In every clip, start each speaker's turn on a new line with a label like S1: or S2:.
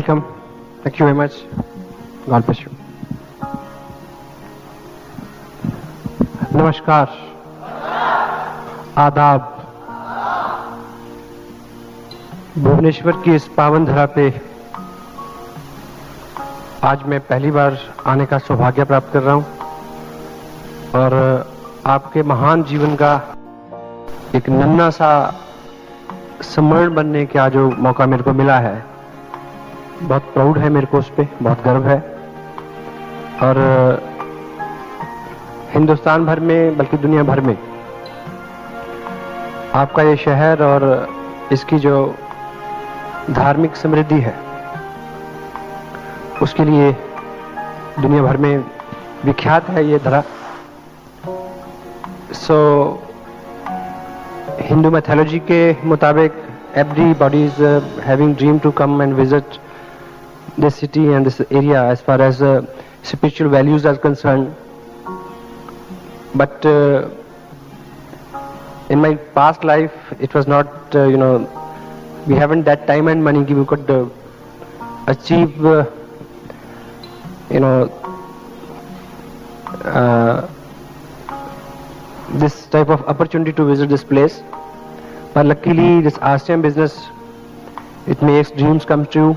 S1: welcome. Thank you very much. God bless you. नमस्कार, आदाब। भुवनेश्वर की इस पावन धरा पे आज मैं पहली बार आने का सौभाग्य प्राप्त कर रहा हूं और आपके महान जीवन का एक नन्हा सा स्मरण बनने का जो मौका मेरे को मिला है, बहुत प्राउड है मेरे को, उस पर बहुत गर्व है। और हिंदुस्तान भर में बल्कि दुनिया भर में आपका ये शहर और इसकी जो धार्मिक समृद्धि है उसके लिए दुनिया भर में विख्यात है ये धरा। सो हिंदू मैथोलॉजी के मुताबिक everybody is having dream to come and visit this city and this area as far as spiritual values are concerned. But in my past life it was not, we haven't that time and money we could achieve this type of opportunity to visit this place. But luckily this RCM business, it makes dreams come true.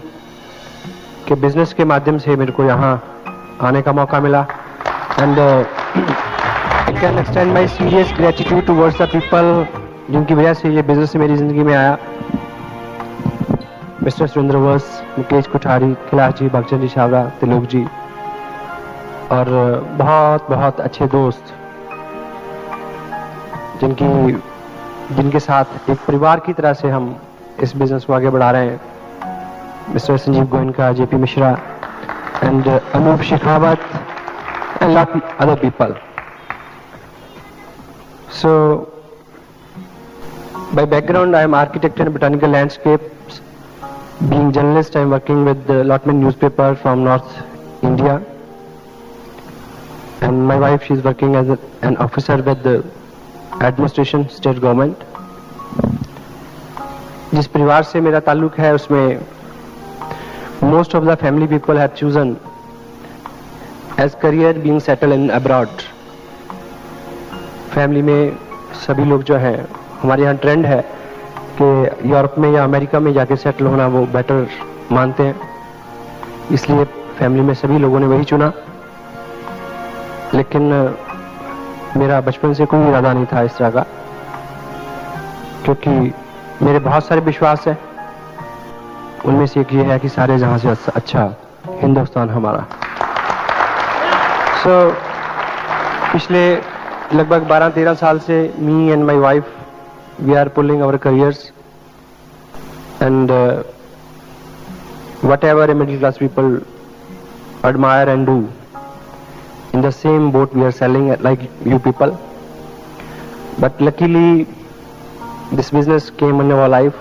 S1: कि business के माध्यम से मेरे को यहाँ आने का मौका मिला, and I can extend my serious gratitude towards the people जिनकी वजह से ये business मेरी जिंदगी में आया। मिस्टर सुरेंद्र वंश, मुकेश कोठारी, कैलाश जी, भगचंद जी छावरा, तिलोक जी और बहुत बहुत अच्छे दोस्त जिनके साथ एक परिवार की तरह से हम इस बिजनेस को आगे बढ़ा रहे हैं। Mister Sanjiv Goenka, JP Mishra and Anoop Shekhawat and lot other people. So by background I am architect in botanical landscapes. Being journalist I am working with the Lotman newspaper from North India, and my wife, she is working as an officer with the administration, state government. जिस परिवार से मेरा ताल्लुक है उसमें most of the family people have chosen as career being settled in abroad. Family में सभी लोग जो हैं, हमारे यहाँ ट्रेंड है कि यूरोप में या अमेरिका में जाके सेटल होना वो बेटर मानते हैं, इसलिए फैमिली में सभी लोगों ने वही चुना। लेकिन मेरा बचपन से कोई इरादा नहीं था इस तरह का, क्योंकि मेरे बहुत सारे विश्वास हैं, उनमें से एक ये है कि सारे जहां से अच्छा हिंदुस्तान हमारा। पिछले लगभग 12-13 साल से me and my wife we are pulling our careers and whatever a middle class people admire and do, in the same boat we are selling like you people. But luckily this business came in our life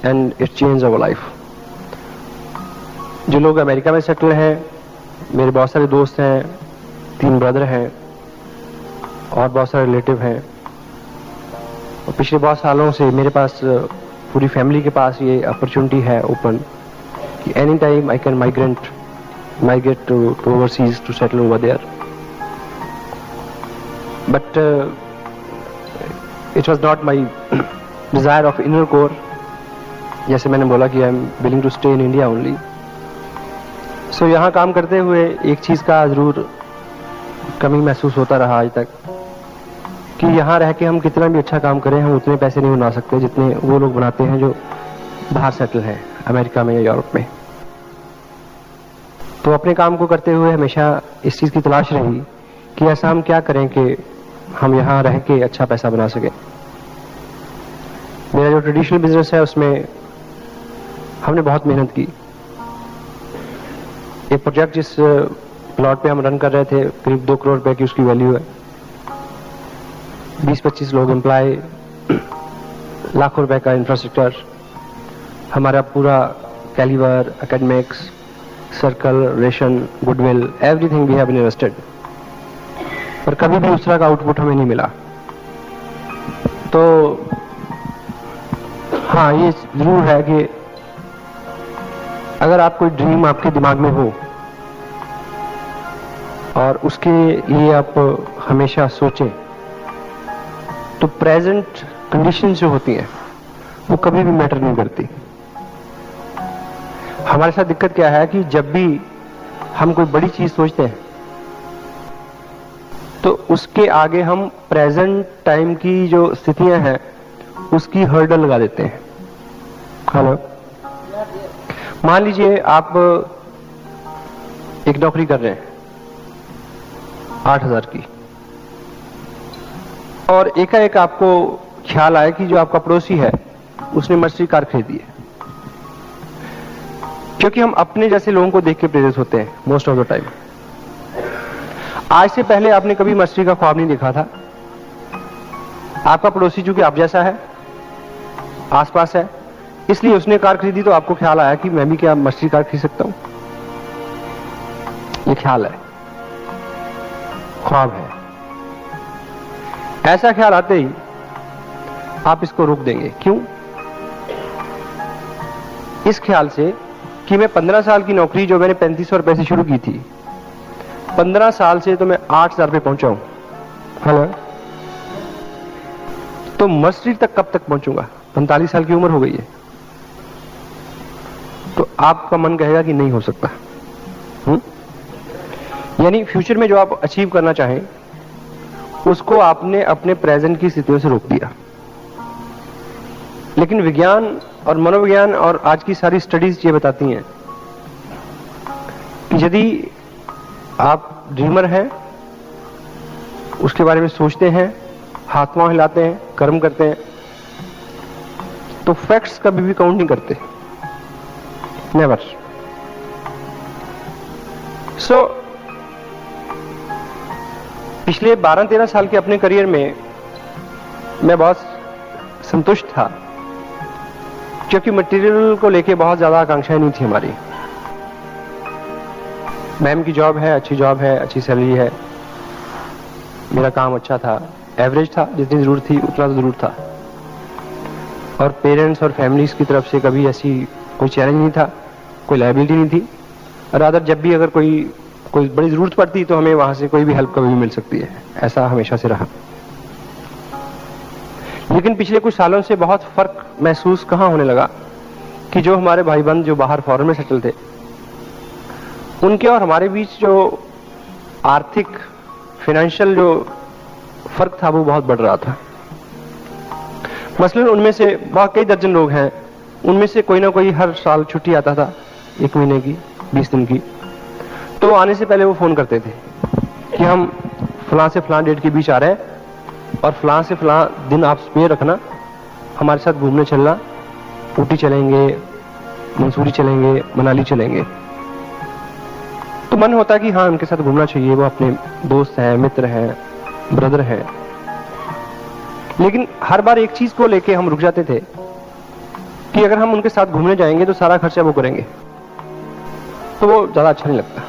S1: and it changed our life. जो लोग America में settle हैं, मेरे बहुत सारे दोस्त हैं, 3 brother हैं और बहुत सारे रिलेटिव हैं, और पिछले बहुत सालों से मेरे पास पूरी फैमिली के पास ये अपॉर्चुनिटी है ओपन कि any time I can migrate to overseas to settle over there. But it was not my desire of inner core. जैसे मैंने बोला कि I am willing to stay in India only. So यहाँ काम करते हुए एक चीज़ का जरूर कमी महसूस होता रहा आज तक कि यहाँ रह के हम कितना भी अच्छा काम करें, हम उतने पैसे नहीं बना सकते जितने वो लोग बनाते हैं जो बाहर सेटल हैं, अमेरिका में या यूरोप में। तो अपने काम को करते हुए हमेशा इस चीज़ की तलाश रही कि ऐसा हम क्या करें कि हम यहाँ रह के अच्छा पैसा बना सकें। मेरा जो ट्रेडिशनल बिजनेस है उसमें हमने बहुत मेहनत की। एक प्रोजेक्ट जिस प्लॉट पे हम रन कर रहे थे, करीब 2 करोड़ रुपए की उसकी वैल्यू है, 20-25 लोग एम्प्लॉय, लाखों रुपए का इंफ्रास्ट्रक्चर, हमारा पूरा calibre, academics, circle, ration, goodwill, everything we have invested, पर कभी भी उस तरह का आउटपुट हमें नहीं मिला। तो हाँ, ये जरूर है कि अगर आप कोई ड्रीम आपके दिमाग में हो और उसके लिए आप हमेशा सोचें, तो प्रेजेंट कंडीशन जो होती हैं वो कभी भी मैटर नहीं करती। हमारे साथ दिक्कत क्या है कि जब भी हम कोई बड़ी चीज सोचते हैं तो उसके आगे हम प्रेजेंट टाइम की जो स्थितियां हैं उसकी हर्डल लगा देते हैं। हेलो, मान लीजिए आप एक नौकरी कर रहे हैं 8,000 की, और एकाएक आपको ख्याल आया कि जो आपका पड़ोसी है उसने मर्सिडीज कार खरीदी है। क्योंकि हम अपने जैसे लोगों को देख के प्रेरित होते हैं मोस्ट ऑफ द टाइम। आज से पहले आपने कभी मर्सिडीज का ख्वाब नहीं देखा था। आपका पड़ोसी चूंकि आप जैसा है, आसपास है, इसलिए उसने कार खरीदी, तो आपको ख्याल आया कि मैं भी क्या मर्सिडीज कार खरीद सकता हूं। ये ख्याल है, ख्वाब है। ऐसा ख्याल आते ही आप इसको रोक देंगे। क्यों? इस ख्याल से कि मैं 15 साल की नौकरी जो मैंने 3500 रुपए से शुरू की थी, 15 साल से तो मैं 8,000 पे पहुंचा हूं। हेलो, तो मर्सिडीज तक कब तक पहुंचूंगा? 45 साल की उम्र हो गई है। तो आपका मन कहेगा कि नहीं हो सकता। यानी फ्यूचर में जो आप अचीव करना चाहें उसको आपने अपने प्रेजेंट की स्थितियों से रोक दिया। लेकिन विज्ञान और मनोविज्ञान और आज की सारी स्टडीज ये बताती हैं कि यदि आप ड्रीमर हैं, उसके बारे में सोचते हैं, हाथ पांव हिलाते हैं, कर्म करते हैं, तो फैक्ट्स कभी भी काउंट नहीं करते। नेवर। सो पिछले 12-13 साल के अपने करियर में मैं बहुत संतुष्ट था, क्योंकि मटेरियल को लेके बहुत ज्यादा आकांक्षाएं नहीं थी हमारी। मैम की जॉब है, अच्छी जॉब है, अच्छी सैलरी है, मेरा काम अच्छा था, एवरेज था, जितनी जरूरत थी उतना तो जरूर था। और पेरेंट्स और फैमिलीज की तरफ से कभी ऐसी कोई चैलेंज नहीं था, कोई लायबिलिटी नहीं थी। रादर जब भी अगर कोई बड़ी जरूरत पड़ती तो हमें वहां से कोई भी हेल्प कभी भी मिल सकती है। ऐसा हमेशा से रहा। लेकिन पिछले कुछ सालों से बहुत फर्क महसूस कहां होने लगा कि जो हमारे भाई बंद जो बाहर फॉरेन में सेटल थे, उनके और हमारे बीच जो आर्थिक फाइनेंशियल जो फर्क था वो बहुत बढ़ रहा था। मसलन उनमें से बहुत कई दर्जन लोग हैं, उनमें से कोई ना कोई हर साल छुट्टी आता था 1 महीने की, 20 दिन की। तो आने से पहले वो फोन करते थे कि हम फलां से फलां डेट के बीच आ रहे हैं और फलां से फलां दिन आप स्पेयर रखना, हमारे साथ घूमने चलना, ऊटी चलेंगे, मंसूरी चलेंगे, मनाली चलेंगे। तो मन होता है कि हाँ उनके साथ घूमना चाहिए, वो अपने दोस्त हैं, मित्र हैं, ब्रदर हैं। लेकिन हर बार एक चीज को लेके हम रुक जाते थे कि अगर हम उनके साथ घूमने जाएंगे तो सारा खर्चा वो करेंगे, तो वो ज्यादा अच्छा नहीं लगता।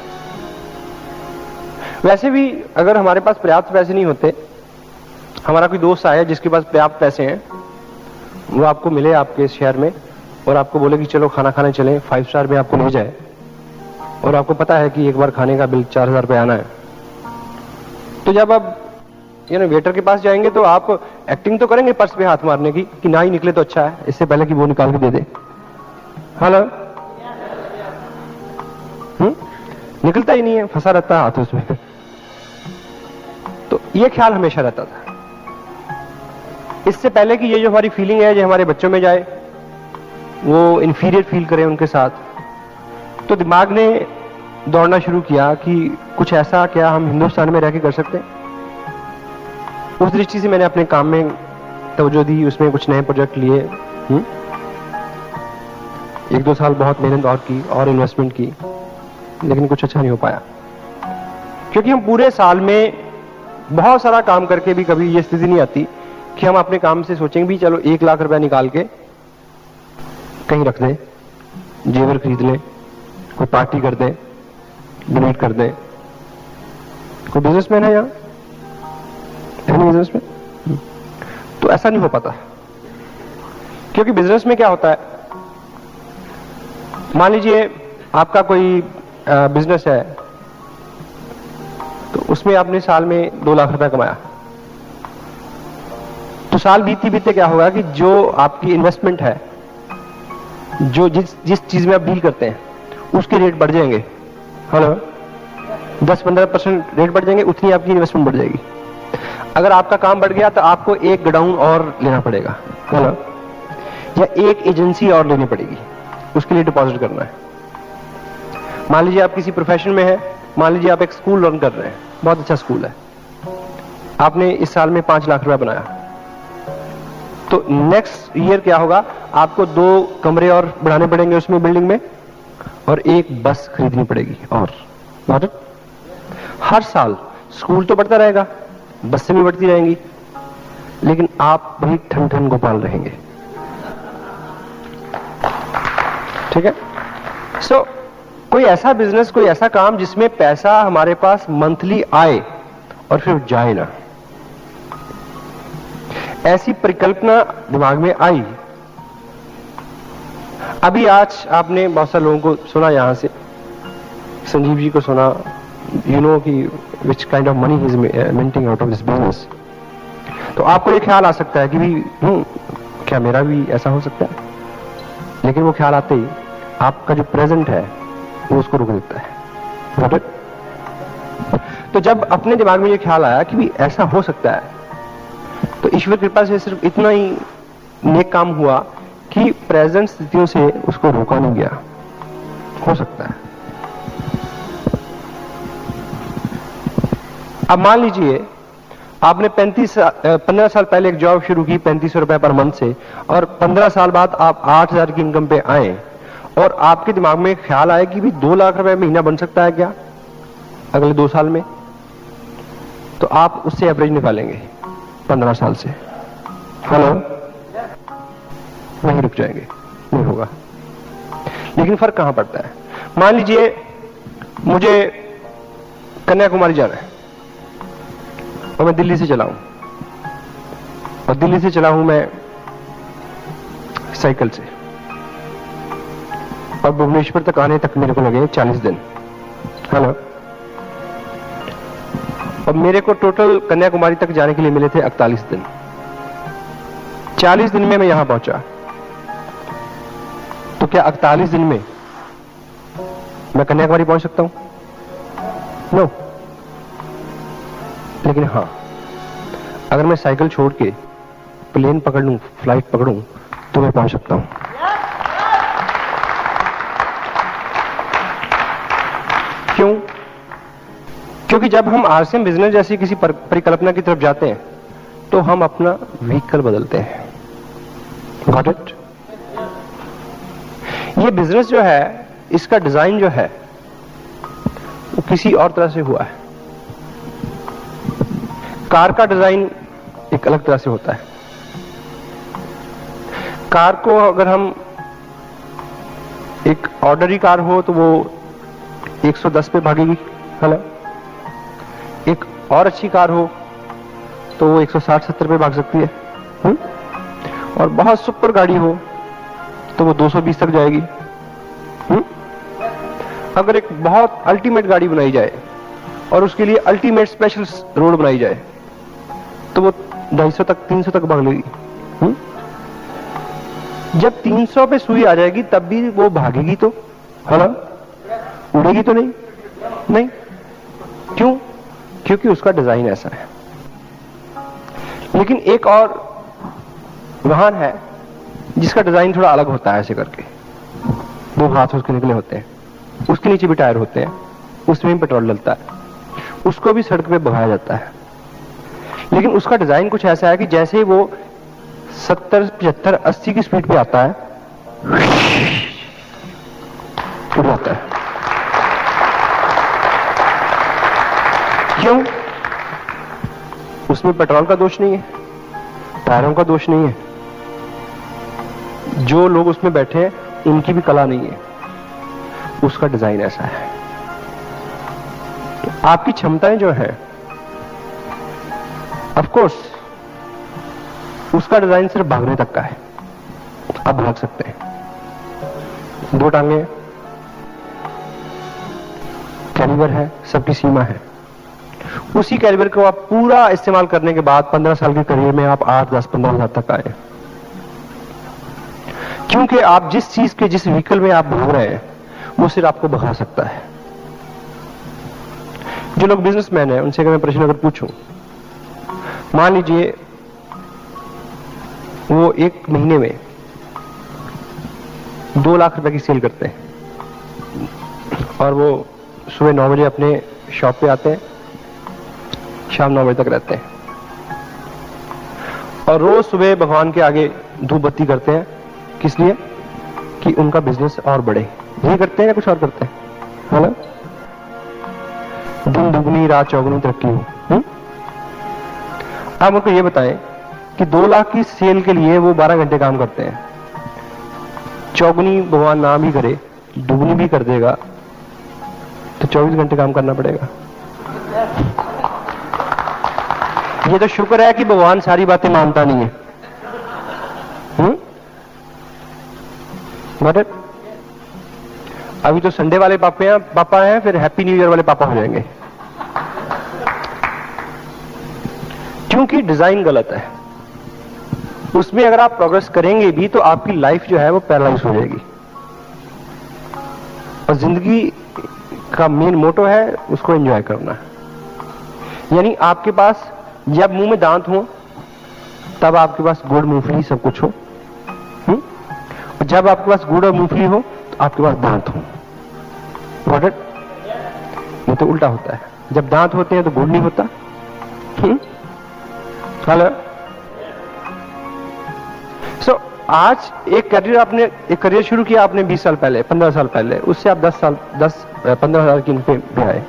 S1: वैसे भी अगर हमारे पास पर्याप्त पैसे नहीं होते, हमारा कोई दोस्त आया जिसके पास पर्याप्त पैसे हैं, वो आपको मिले आपके शहर में और आपको बोले कि चलो खाना खाने चलें, 5 स्टार में आपको ले जाए, और आपको पता है कि एक बार खाने का बिल 4,000 रुपये आना है, तो जब आप वेटर के पास जाएंगे तो आप एक्टिंग तो करेंगे पर्स पे हाथ मारने की कि ना ही निकले तो अच्छा है, इससे पहले कि वो निकाल के दे दे। हेलो, निकलता ही नहीं है, फंसा रहता है हाथ उसमें। तो ये ख्याल हमेशा रहता था। इससे पहले कि ये जो हमारी फीलिंग है जो हमारे बच्चों में जाए, वो इंफीरियर फील करें उनके साथ, तो दिमाग ने दौड़ना शुरू किया कि कुछ ऐसा क्या हम हिंदुस्तान में रह के कर सकते हैं। उस दृष्टि से मैंने अपने काम में तवज्जो दी, उसमें कुछ नए प्रोजेक्ट लिए। 1-2 साल बहुत मेहनत और की और इन्वेस्टमेंट की, लेकिन कुछ अच्छा नहीं हो पाया, क्योंकि हम पूरे साल में बहुत सारा काम करके भी कभी ये स्थिति नहीं आती कि हम अपने काम से सोचेंगे भी चलो 1 लाख रुपया निकाल के कहीं रख दें, जेवर खरीद लें, कोई पार्टी कर दें, डोनेट कर दें। कोई बिजनेसमैन है यहाँ? है नहीं बिजनेसमैन? तो ऐसा नहीं हो पाता, क्योंकि बिजनेस में क्या होता है, मान लीजिए आपका कोई बिजनेस है तो उसमें आपने साल में 2 लाख रुपए कमाया, तो साल बीतते बीतते क्या होगा कि जो आपकी इन्वेस्टमेंट है, जो जिस चीज में आप डील करते हैं उसके रेट बढ़ जाएंगे। हेलो, 10-15% रेट बढ़ जाएंगे, उतनी आपकी इन्वेस्टमेंट बढ़ जाएगी। अगर आपका काम बढ़ गया तो आपको एक गोडाउन और लेना पड़ेगा, हेलो, या एक एजेंसी और लेनी पड़ेगी, उसके लिए डिपॉजिट करना है। मान लीजिए आप किसी प्रोफेशन में है, मान लीजिए आप एक स्कूल रन कर रहे हैं, बहुत अच्छा स्कूल है, आपने इस साल में 5 लाख रुपया बनाया, तो नेक्स्ट ईयर क्या होगा, आपको 2 कमरे और बढ़ाने पड़ेंगे उसमें बिल्डिंग में, और एक बस खरीदनी पड़ेगी। और हर साल स्कूल तो बढ़ता रहेगा, बसें भी बढ़ती रहेंगी, लेकिन आप वही ठन ठन गोपाल रहेंगे। ठीक है? सो कोई ऐसा बिजनेस, कोई ऐसा काम जिसमें पैसा हमारे पास मंथली आए और फिर जाए ना, ऐसी परिकल्पना दिमाग में आई। अभी आज आपने बहुत सारे लोगों को सुना, यहां से संजीव जी को सुना, यू नो कि which kind of money is minting out of this business. तो आपको ये ख्याल आ सकता है कि भी क्या मेरा भी ऐसा हो सकता है, लेकिन वो ख्याल आते ही आपका जो प्रेजेंट है वो उसको रोक देता है। तो जब अपने दिमाग में ये ख्याल आया कि भी ऐसा हो सकता है, तो ईश्वर कृपा से सिर्फ इतना ही नेक काम हुआ कि प्रेजेंट स्थितियों से उसको रोका नहीं गया। हो सकता है। अब मान लीजिए आपने 15 साल पहले एक जॉब शुरू की 3500 रुपए पर मंथ से, और 15 साल बाद आप 8000 की इनकम पे आए, और आपके दिमाग में ख्याल आया कि भी 2 लाख रुपए महीना बन सकता है क्या अगले 2 साल में, तो आप उससे एवरेज निकालेंगे 15 साल से। हेलो, वहीं रुक जाएंगे, नहीं होगा। लेकिन फर्क कहां पड़ता है? मान लीजिए मुझे कन्याकुमारी जाना है और मैं दिल्ली से चला हूं, और दिल्ली से चला हूं मैं साइकिल से, और भुवनेश्वर तक आने तक मेरे को लगे 40 दिन। हेलो, और मेरे को टोटल कन्याकुमारी तक जाने के लिए मिले थे 41 दिन। 40 दिन में मैं यहां पहुंचा, तो क्या 41 दिन में मैं कन्याकुमारी पहुंच सकता हूं? नो। लेकिन हां, अगर मैं साइकिल छोड़ के प्लेन पकड़ लूं, फ्लाइट पकड़ूं, तो मैं पहुंच सकता हूं। क्यों? क्योंकि जब हम आरसीएम बिजनेस जैसी किसी परिकल्पना की तरफ जाते हैं, तो हम अपना व्हीकल बदलते हैं। Got it? ये बिजनेस जो है, इसका डिजाइन जो है वो किसी और तरह से हुआ है। कार का डिजाइन एक अलग तरह से होता है। कार को अगर हम, एक ऑर्डनरी कार हो तो वो 110 पे भागेगी। हेलो, एक और अच्छी कार हो तो वो 160-70 पे भाग सकती है। और बहुत सुपर गाड़ी हो तो वो 220 तक जाएगी। अगर एक बहुत अल्टीमेट गाड़ी बनाई जाए और उसके लिए अल्टीमेट स्पेशल रोड बनाई जाए, तो वो 250 तक, 300 तक भाग लेगी। जब 300 पे सुई आ जाएगी तब भी वो भागेगी तो, है ना? उड़ेगी तो नहीं? नहीं। क्यों? क्योंकि उसका डिजाइन ऐसा है। लेकिन एक और वाहन है जिसका डिजाइन थोड़ा अलग होता है, ऐसे करके 2 हाथ उसके निकले होते हैं, उसके नीचे भी टायर होते हैं, उसमें भी पेट्रोल डलता है, उसको भी सड़क पे भगाया जाता है। लेकिन उसका डिजाइन कुछ ऐसा है कि जैसे ही वो 70, 75, 80 की स्पीड पे आता है, उड़ जाता है। क्यों? उसमें पेट्रोल का दोष नहीं है, टायरों का दोष नहीं है, जो लोग उसमें बैठे हैं उनकी भी कला नहीं है, उसका डिजाइन ऐसा है। तो आपकी क्षमताएं जो है, ऑफ कोर्स उसका डिजाइन सिर्फ भागने तक का है। आप भाग सकते हैं, 2 टांगे, कैलिबर है, सबकी सीमा है। उसी कैलिबर को आप पूरा इस्तेमाल करने के बाद 15 साल के करियर में आप 8, 10, 15 हजार तक आए। क्योंकि आप जिस चीज के, जिस व्हीकल में आप भाग रहे हैं, वो सिर्फ आपको भगा सकता है। जो लोग बिजनेसमैन हैं उनसे अगर मैं प्रश्न अगर पूछूं, मान लीजिए वो एक महीने में 2 लाख रुपए की सेल करते हैं और वो सुबह 9 बजे अपने शॉप पे आते हैं, शाम 9 बजे तक रहते हैं और रोज सुबह भगवान के आगे धूप बत्ती करते हैं। किस लिए? कि उनका बिजनेस और बढ़े। यही करते हैं या कुछ और करते हैं? है ना? दिन दुगनी रात चौगुनी तरक्की हो। आप उनको ये बताएं कि 2 लाख की सेल के लिए वो 12 घंटे काम करते हैं। चौगुनी भगवान नाम ही करे, दुगनी भी कर देगा तो 24 घंटे काम करना पड़ेगा। ये तो शुक्र है कि भगवान सारी बातें मानता नहीं है। Got it? अभी तो संडे वाले पापा हैं, फिर हैप्पी न्यू ईयर वाले पापा हो जाएंगे, क्योंकि डिजाइन गलत है। उसमें अगर आप प्रोग्रेस करेंगे भी तो आपकी लाइफ जो है वो पैरालाइज हो जाएगी। और जिंदगी का मेन मोटो है उसको एंजॉय करना। यानी आपके पास जब मुंह में दांत हो तब आपके पास गुड़ मूंगफली सब कुछ हो, और जब आपके पास गुड़ और मूंगफली हो तो आपके पास दांत हो। Got it? ये तो उल्टा होता है, जब दांत होते हैं तो गुड़ नहीं होता। हेलो। सो आज एक करियर शुरू किया आपने 20 साल पहले, 15 साल पहले, उससे आप 15 हजार की इनकम पे आए।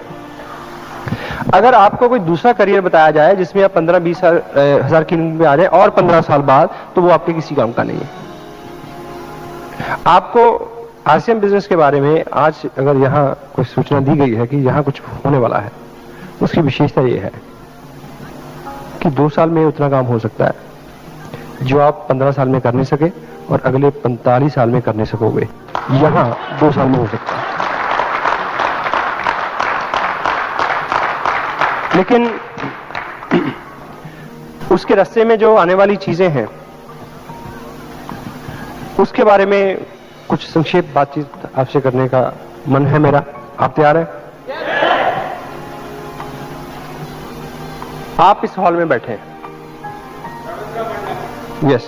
S1: अगर आपको कोई दूसरा करियर बताया जाए जिसमें आप 15-20 हजार की इनकम पे आ जाए और 15 साल बाद, तो वो आपके किसी काम का नहीं है। आपको आरसीएम बिजनेस के बारे में आज अगर यहां कोई सूचना दी गई है कि यहां कुछ होने वाला है, उसकी विशेषता ये है कि 2 साल में उतना काम हो सकता है जो आप 15 साल में कर नहीं सके और अगले 45 साल में कर नहीं सकोगे, यहां 2 साल में हो सकता है। लेकिन उसके रास्ते में जो आने वाली चीजें हैं उसके बारे में कुछ संक्षेप बातचीत आपसे करने का मन है मेरा। आप तैयार हैं? आप इस हॉल में बैठे हैं। यस।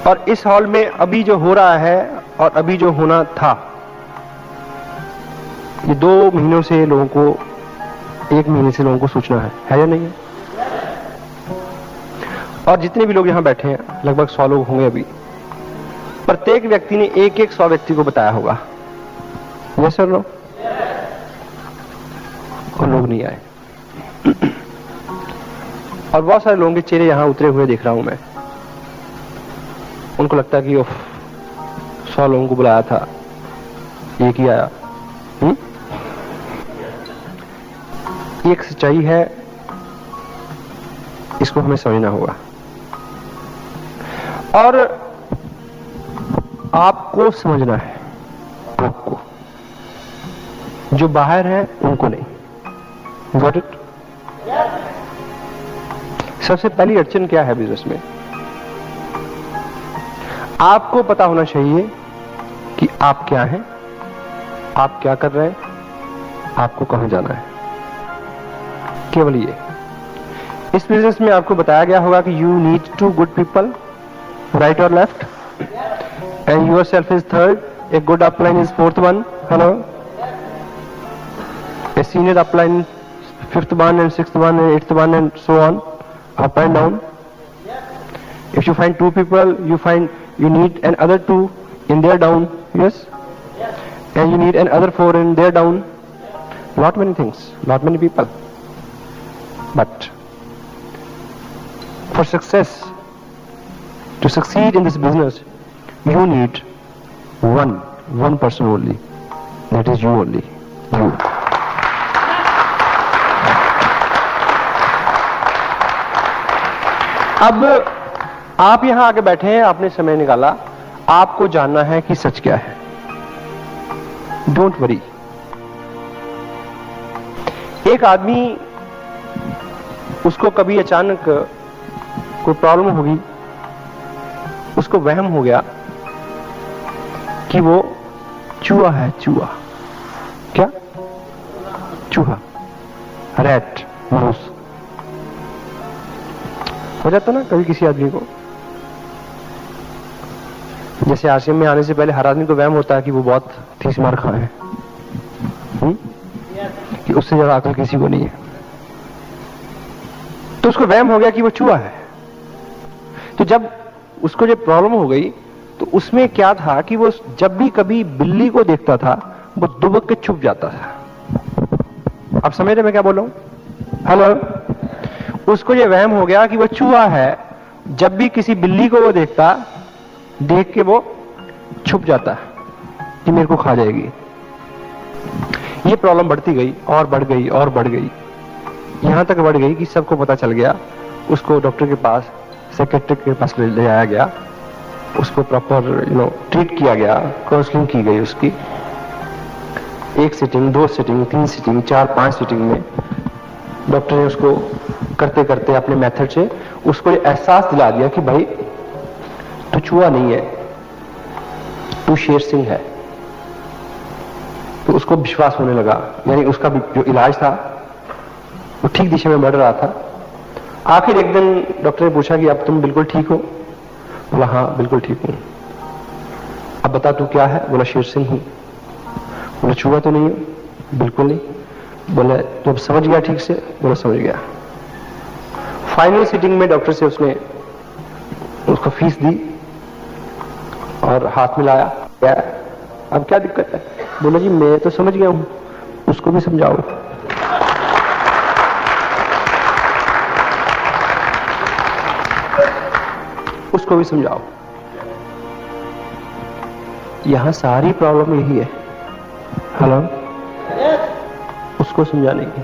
S1: और इस हॉल में अभी जो हो रहा है और अभी जो होना था, ये 2 महीनों से लोगों को, 1 महीने से लोगों को सूचना है या नहीं है? और जितने भी लोग यहां बैठे हैं, लगभग 100 लोग होंगे अभी, प्रत्येक व्यक्ति ने एक 100 व्यक्ति को बताया होगा। Yes sir? नो? और लोग नहीं आए। और बहुत सारे लोगों के चेहरे यहां उतरे हुए देख रहा हूं मैं। उनको लगता है कि 100 लोगों को बुलाया था, एक ही आया। एक सच्चाई है, इसको हमें समझना होगा। और आपको समझना है, आपको, जो बाहर है उनको नहीं। Got it? सबसे पहली अड़चन क्या है बिजनेस में? आपको पता होना चाहिए कि आप क्या हैं, आप क्या कर रहे हैं, आपको कहां जाना है। केवल ये। इस बिजनेस में आपको बताया गया होगा कि you need 2 good people, right और left, and yourself is third, a good upline is 4th one, hello, a senior upline 5th one and 6th one and 8th one and so on, up and down. If you find 2 people, you need another 2 in their down, yes, and you need another 4 in their down. Not many things, not many people, but for success, to succeed in this business, you need one person only. That is you only. You. अब आप यहां आके बैठे हैं, आपने समय निकाला, आपको जानना है कि सच क्या है। Don't worry. एक आदमी, उसको कभी अचानक कोई प्रॉब्लम होगी, उसको वहम हो गया कि वो चूहा है। चूहा क्या? चूहा, रैट, माउस। हो जाता ना कभी किसी आदमी को। जैसे आश्रम में आने से पहले हर आदमी को वहम होता है कि वो बहुत तीस मार खाए हैं, कि उससे ज्यादा अकल किसी को नहीं है। तो उसको वहम हो गया कि वो चूहा है। तो जब उसको जब प्रॉब्लम हो गई तो उसमें क्या था कि वो जब भी कभी बिल्ली को देखता था वो दुबक के छुप जाता था। आप समझ रहे मैं क्या बोल रहा हूं? हेलो। उसको ये वहम हो गया कि वो चूहा है। जब भी किसी बिल्ली को वो देखता, देख के वो छुप जाता कि मेरे को खा जाएगी। ये प्रॉब्लम बढ़ती गई और बढ़ गई और बढ़ गई, यहां तक बढ़ गई कि सबको पता चल गया। उसको डॉक्टर के पास, साइकियाट्रिस्ट के पास ले जाया गया, उसको प्रॉपर ट्रीट किया गया, काउंसलिंग की गई उसकी। 1 सीटिंग, 2 सीटिंग, 3 सीटिंग, 4-5 सीटिंग में डॉक्टर ने उसको करते करते अपने मेथड से उसको एहसास दिला दिया कि भाई तू चूहा नहीं है, तू शेर सिंह है। तो उसको विश्वास होने लगा, यानी उसका जो इलाज था वो ठीक दिशा में बढ़ रहा था। आखिर एक दिन डॉक्टर ने पूछा कि अब तुम बिल्कुल ठीक हो? बोला हाँ बिल्कुल ठीक हूं। अब बता तू क्या है? बोला शेर सिंह हूं। बोला चूहा तो नहीं हो? बिल्कुल नहीं। बोला तो अब समझ गया ठीक से? बोला समझ गया। फाइनल सीटिंग में डॉक्टर से उसने उसको फीस दी और हाथ मिलाया। क्या अब क्या दिक्कत है? बोला जी मैं तो समझ गया हूं, उसको भी समझाओ। उसको भी समझाओ। यहां सारी प्रॉब्लम यही है। हेलो, उसको समझाने की।